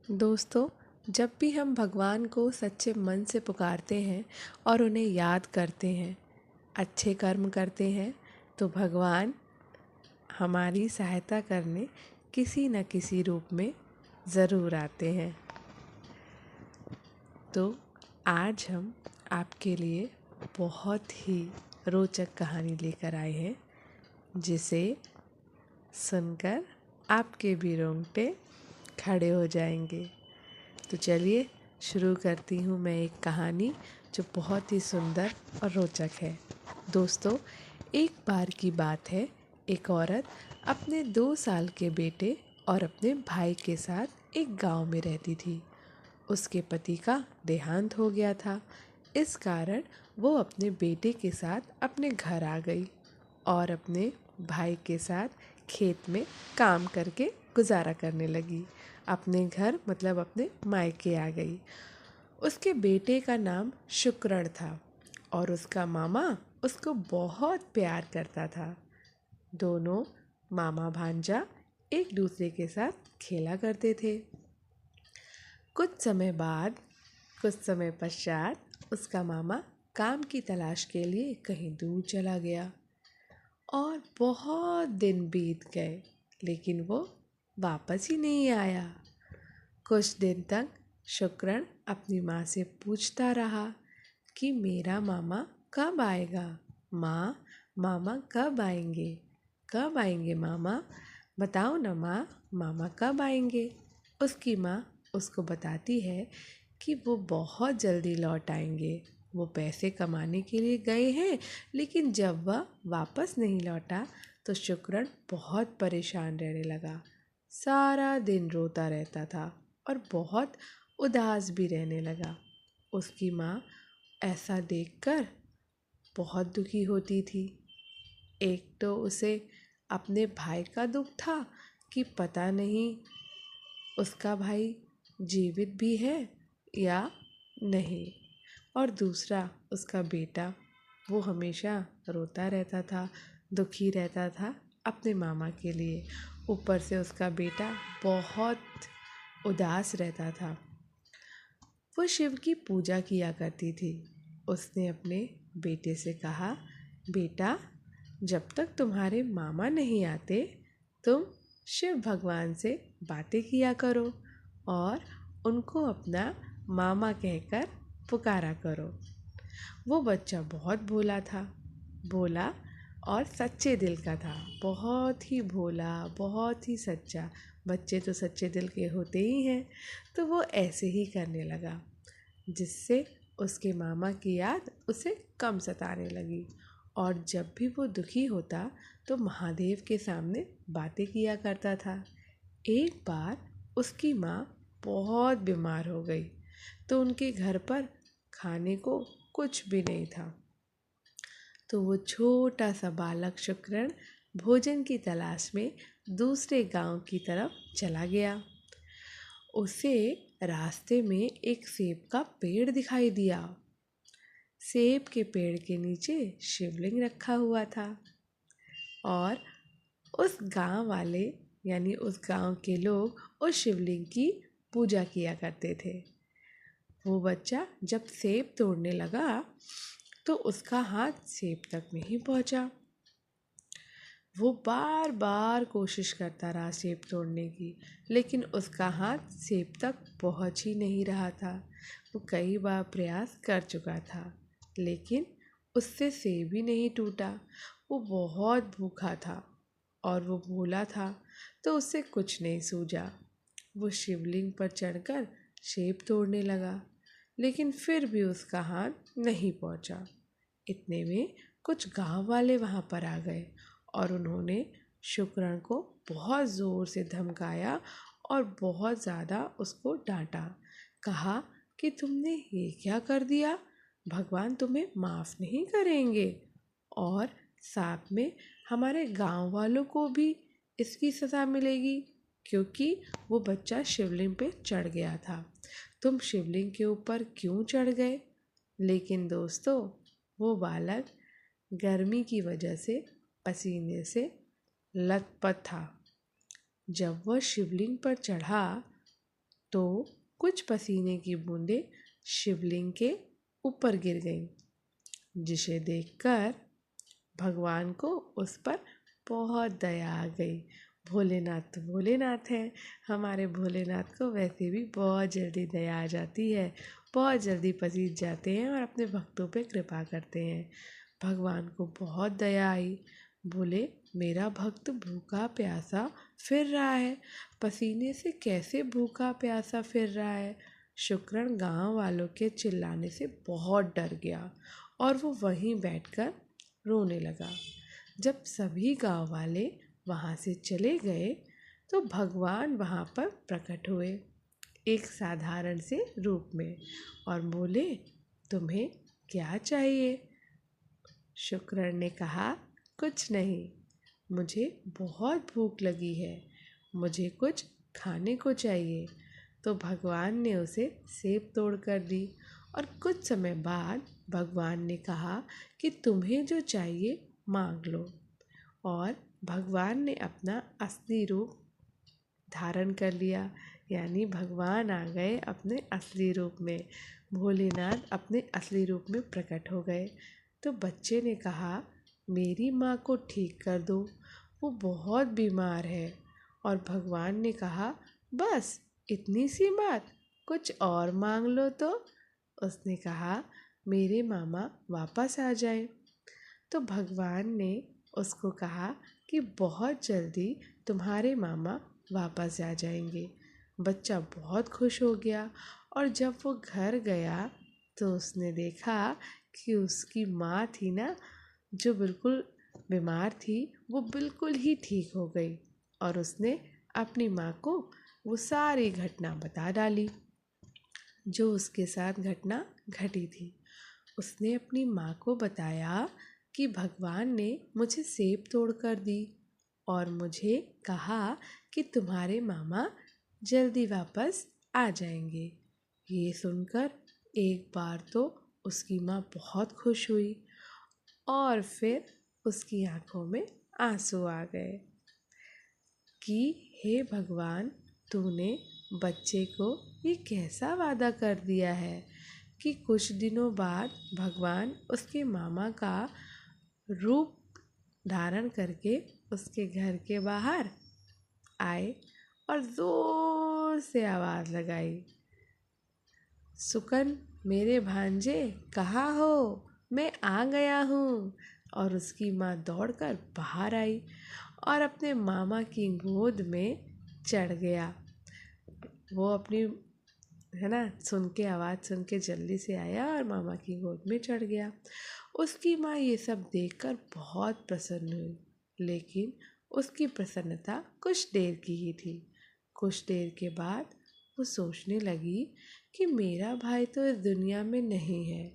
दोस्तों, जब भी हम भगवान को सच्चे मन से पुकारते हैं और उन्हें याद करते हैं, अच्छे कर्म करते हैं, तो भगवान हमारी सहायता करने किसी न किसी रूप में ज़रूर आते हैं। तो आज हम आपके लिए बहुत ही रोचक कहानी लेकर आए हैं, जिसे सुनकर आपके भी रोंगटे खड़े हो जाएंगे। तो चलिए शुरू करती हूँ मैं एक कहानी जो बहुत ही सुंदर और रोचक है। दोस्तों, एक बार की बात है, एक औरत अपने 2 साल के बेटे और अपने भाई के साथ एक गांव में रहती थी। उसके पति का देहांत हो गया था। इस कारण वो अपने बेटे के साथ अपने घर आ गई और अपने भाई के साथ खेत में काम करके गुजारा करने लगी। अपने घर मतलब अपने मायके आ गई। उसके बेटे का नाम शुक्रण था और उसका मामा उसको बहुत प्यार करता था। दोनों मामा भांजा एक दूसरे के साथ खेला करते थे। कुछ समय पश्चात उसका मामा काम की तलाश के लिए कहीं दूर चला गया और बहुत दिन बीत गए, लेकिन वो वापस ही नहीं आया। कुछ दिन तक शुक्रण अपनी माँ से पूछता रहा कि मेरा मामा कब आएगा। माँ, मामा कब आएंगे? कब आएंगे मामा? बताओ ना माँ, मामा कब आएंगे? उसकी माँ उसको बताती है कि वो बहुत जल्दी लौट आएंगे। वो पैसे कमाने के लिए गए हैं, लेकिन जब वह वापस नहीं लौटा तो शुक्रण बहुत परेशान रहने लगा। सारा दिन रोता रहता था और बहुत उदास भी रहने लगा। उसकी माँ ऐसा देखकर बहुत दुखी होती थी। एक तो उसे अपने भाई का दुख था कि पता नहीं उसका भाई जीवित भी है या नहीं, और दूसरा उसका बेटा, वो हमेशा रोता रहता था, दुखी रहता था अपने मामा के लिए। ऊपर से उसका बेटा बहुत उदास रहता था। वो शिव की पूजा किया करती थी। उसने अपने बेटे से कहा, बेटा, जब तक तुम्हारे मामा नहीं आते तुम शिव भगवान से बातें किया करो और उनको अपना मामा कहकर पुकारा करो। वो बच्चा बहुत भोला था, भोला और सच्चे दिल का था। बहुत ही भोला, बहुत ही सच्चा। बच्चे तो सच्चे दिल के होते ही हैं। तो वो ऐसे ही करने लगा, जिससे उसके मामा की याद उसे कम सताने लगी। और जब भी वो दुखी होता तो महादेव के सामने बातें किया करता था। एक बार उसकी माँ बहुत बीमार हो गई, तो उनके घर पर खाने को कुछ भी नहीं था। तो वो छोटा सा बालक शुक्रण भोजन की तलाश में दूसरे गांव की तरफ चला गया। उसे रास्ते में एक सेब का पेड़ दिखाई दिया। सेब के पेड़ के नीचे शिवलिंग रखा हुआ था और उस गांव वाले यानी उस गांव के लोग उस शिवलिंग की पूजा किया करते थे। वो बच्चा जब सेब तोड़ने लगा तो उसका हाथ सेब तक नहीं पहुंचा। वो बार बार कोशिश करता रहा सेब तोड़ने की, लेकिन उसका हाथ सेब तक पहुंच ही नहीं रहा था। वो कई बार प्रयास कर चुका था, लेकिन उससे सेब ही नहीं टूटा। वो बहुत भूखा था और वो भोला था, तो उससे कुछ नहीं सूझा। वो शिवलिंग पर चढ़कर सेब तोड़ने लगा, लेकिन फिर भी उसका हाथ नहीं पहुंचा। इतने में कुछ गांव वाले वहां पर आ गए और उन्होंने शुक्रण को बहुत ज़ोर से धमकाया और बहुत ज़्यादा उसको डांटा। कहा कि तुमने ये क्या कर दिया, भगवान तुम्हें माफ़ नहीं करेंगे और साथ में हमारे गांव वालों को भी इसकी सज़ा मिलेगी, क्योंकि वो बच्चा शिवलिंग पे चढ़ गया था। तुम शिवलिंग के ऊपर क्यों चढ़ गए? लेकिन दोस्तों, वो बालक गर्मी की वजह से पसीने से लथपथ था। जब वह शिवलिंग पर चढ़ा तो कुछ पसीने की बूंदें शिवलिंग के ऊपर गिर गईं, जिसे देखकर भगवान को उस पर बहुत दया आ गई। भोलेनाथ तो भोलेनाथ हैं, हमारे भोलेनाथ को वैसे भी बहुत जल्दी दया आ जाती है, बहुत जल्दी पसीज जाते हैं और अपने भक्तों पे कृपा करते हैं। भगवान को बहुत दया आई। बोले, मेरा भक्त भूखा प्यासा फिर रहा है, पसीने से कैसे भूखा प्यासा फिर रहा है। शुक्रण गांव वालों के चिल्लाने से बहुत डर गया और वो वहीं बैठकर रोने लगा। जब सभी गांव वाले वहाँ से चले गए तो भगवान वहाँ पर प्रकट हुए एक साधारण से रूप में और बोले, तुम्हें क्या चाहिए? शुक्रण ने कहा, कुछ नहीं, मुझे बहुत भूख लगी है, मुझे कुछ खाने को चाहिए। तो भगवान ने उसे सेब तोड़ कर दी और कुछ समय बाद भगवान ने कहा कि तुम्हें जो चाहिए मांग लो। और भगवान ने अपना असली रूप धारण कर लिया, यानी भगवान आ गए अपने असली रूप में। भोलेनाथ अपने असली रूप में प्रकट हो गए। तो बच्चे ने कहा, मेरी माँ को ठीक कर दो, वो बहुत बीमार है। और भगवान ने कहा, बस इतनी सी बात, कुछ और मांग लो तो। उसने कहा, मेरे मामा वापस आ जाए। तो भगवान ने उसको कहा कि बहुत जल्दी तुम्हारे मामा वापस आ जाएंगे। बच्चा बहुत खुश हो गया और जब वो घर गया तो उसने देखा कि उसकी माँ थी ना, जो बिल्कुल बीमार थी, वो बिल्कुल ही ठीक हो गई। और उसने अपनी माँ को वो सारी घटना बता डाली जो उसके साथ घटना घटी थी। उसने अपनी माँ को बताया कि भगवान ने मुझे सेब तोड़ कर दी और मुझे कहा कि तुम्हारे मामा जल्दी वापस आ जाएंगे। ये सुनकर एक बार तो उसकी माँ बहुत खुश हुई और फिर उसकी आंखों में आंसू आ गए कि हे भगवान, तूने बच्चे को ये कैसा वादा कर दिया है कि कुछ दिनों बाद भगवान उसके मामा का रूप धारण करके उसके घर के बाहर आए और जोर से आवाज़ लगाई, सुकन मेरे भांजे कहाँ हो, मैं आ गया हूँ। और उसकी माँ दौड़कर बाहर आई और अपने मामा की गोद में चढ़ गया। वो अपनी है ना, सुन के आवाज़ सुन के जल्दी से आया और मामा की गोद में चढ़ गया। उसकी माँ ये सब देखकर बहुत प्रसन्न हुई, लेकिन उसकी प्रसन्नता कुछ देर की ही थी। कुछ देर के बाद वो सोचने लगी कि मेरा भाई तो इस दुनिया में नहीं है।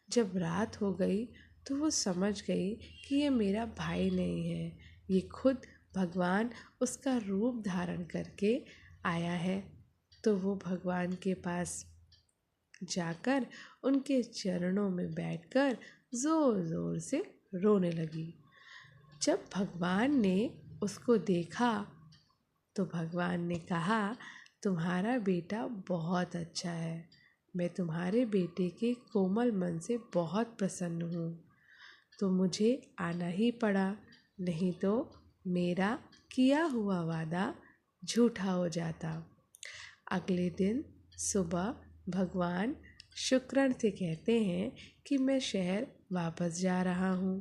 जब रात हो गई तो वो समझ गई कि ये मेरा भाई नहीं है, ये खुद भगवान उसका रूप धारण करके आया है। तो वो भगवान के पास जाकर उनके चरणों में बैठकर ज़ोर ज़ोर से रोने लगी। जब भगवान ने उसको देखा तो भगवान ने कहा, तुम्हारा बेटा बहुत अच्छा है, मैं तुम्हारे बेटे के कोमल मन से बहुत प्रसन्न हूँ। तो मुझे आना ही पड़ा, नहीं तो मेरा किया हुआ वादा झूठा हो जाता। अगले दिन सुबह भगवान शुक्रण से कहते हैं कि मैं शहर वापस जा रहा हूँ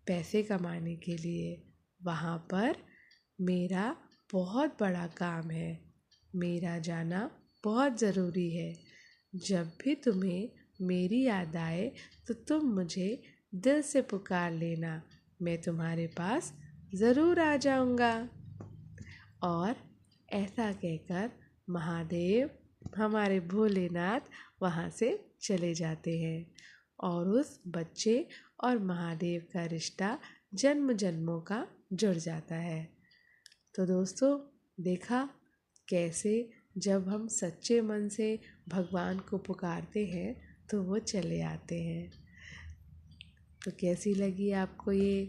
पैसे कमाने के लिए। वहाँ पर मेरा बहुत बड़ा काम है, मेरा जाना बहुत ज़रूरी है। जब भी तुम्हें मेरी याद आए तो तुम मुझे दिल से पुकार लेना, मैं तुम्हारे पास ज़रूर आ जाऊँगा। और ऐसा कहकर महादेव, हमारे भोलेनाथ वहाँ से चले जाते हैं और उस बच्चे और महादेव का रिश्ता जन्म जन्मों का जुड़ जाता है। तो दोस्तों, देखा कैसे जब हम सच्चे मन से भगवान को पुकारते हैं तो वो चले आते हैं। तो कैसी लगी आपको ये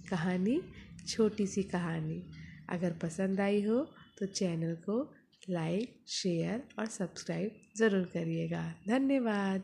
कहानी, छोटी सी कहानी? अगर पसंद आई हो तो चैनल को लाइक शेयर और सब्सक्राइब ज़रूर करिएगा। धन्यवाद।